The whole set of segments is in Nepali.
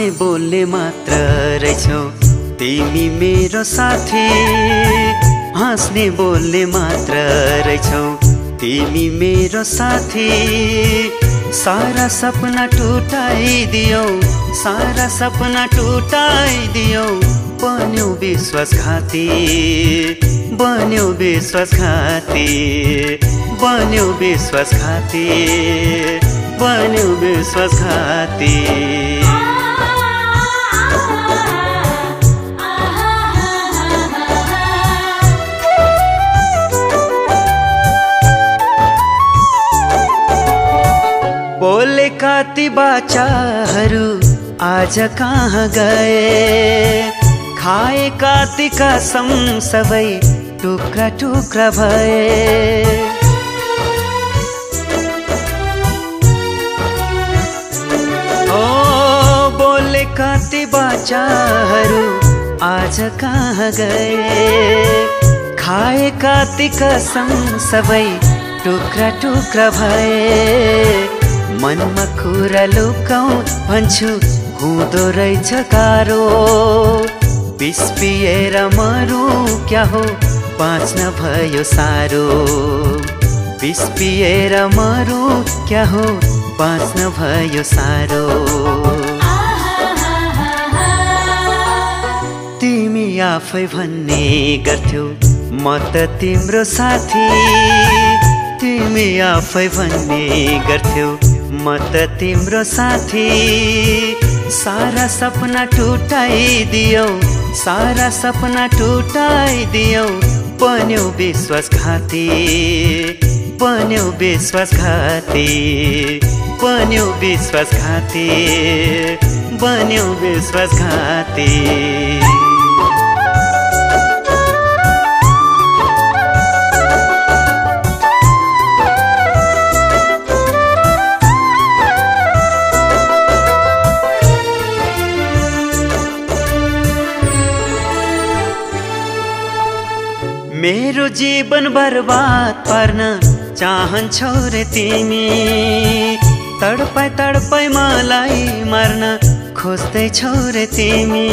हाँस्ने बोल्ने मात्र रहेछौ तिमी मेरो साथी। हाँस्ने बोल्ने मात्र रहेछौ तिमी मेरो साथी। सारा सपना टुटाइदियौ, सारा सपना टुटाइदियौ। बन्यौ विश्वासघाती, बन्यौ विश्वासघाती, बन्यौ विश्वासघाती, बन्यौ विश्वासघाती। बोलेका ती बाचाहरू आज कहाँ गए? खाएका ती कसम सबै टुक्रा टुक्रा भए। ओ बोलेका ती बाचाहरू आज कहाँ गए? खाएका ती कसम सबै टुक्रा टुक्रा भए। मनमा कुरा लुकाऊ भन्छु हुँदो रहेछ गाह्रो। विष पिएर मरौँ क्या हो बाँच्न भयो साह्रो। विष पिएर मरौँ क्या हो बाँच्न भयो साह्रो। तिमी आफै भन्ने गर्थ्यौ म त तिम्रो साथी। तिमी आफै भन्ने गर्थ्यौ म त तिम्रो साथी। सारा सपना टुटाइदियौ, सारा सपना टुटाइदियौ। बन्यौ विश्वासघाती, बन्यौ विश्वासघाती, बन्यौ विश्वासघाती, बन्यौ विश्वासघाती। मेरो जीवन बर्बाद पार्न चाहन्छौ रे तिमी। तडपाई तडपाई मलाई मार्न खोज्दैछौ रे तिमी।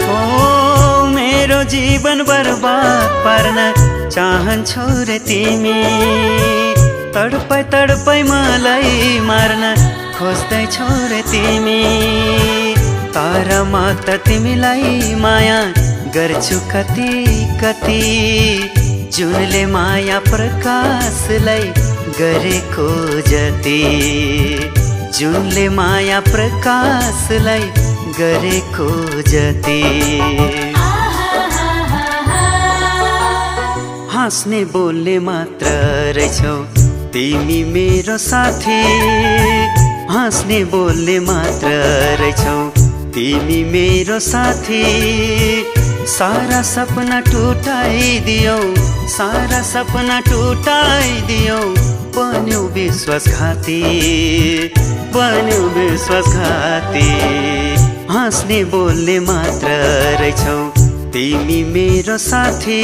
ओ मेरो जीवन बर्बाद पार्न चाहन्छौ रे तिमी। तडपाई तडपाई मलाई मार्न खोज्दैछौ रे तिमी। तर म त तिमीलाई माया गर्छु कति कति। जुनले माया प्रकाशलाई गरेको जति, जुनले माया प्रकाशलाई गरेको जति। हाँस्ने बोल्ने मात्र रहेछौ तिमी मेरो साथी। हाँस्ने बोल्ने मात्र रहेछौ तिमी मेरो साथी। सारा सपना टुटाइदियौ, सारा सपना टुटाइदियौ। बन्यौ विश्वासघाती, बन्यौ विश्वासघाती। हाँस्ने बोल्ने मात्र रहेछौ तिमी मेरो साथी।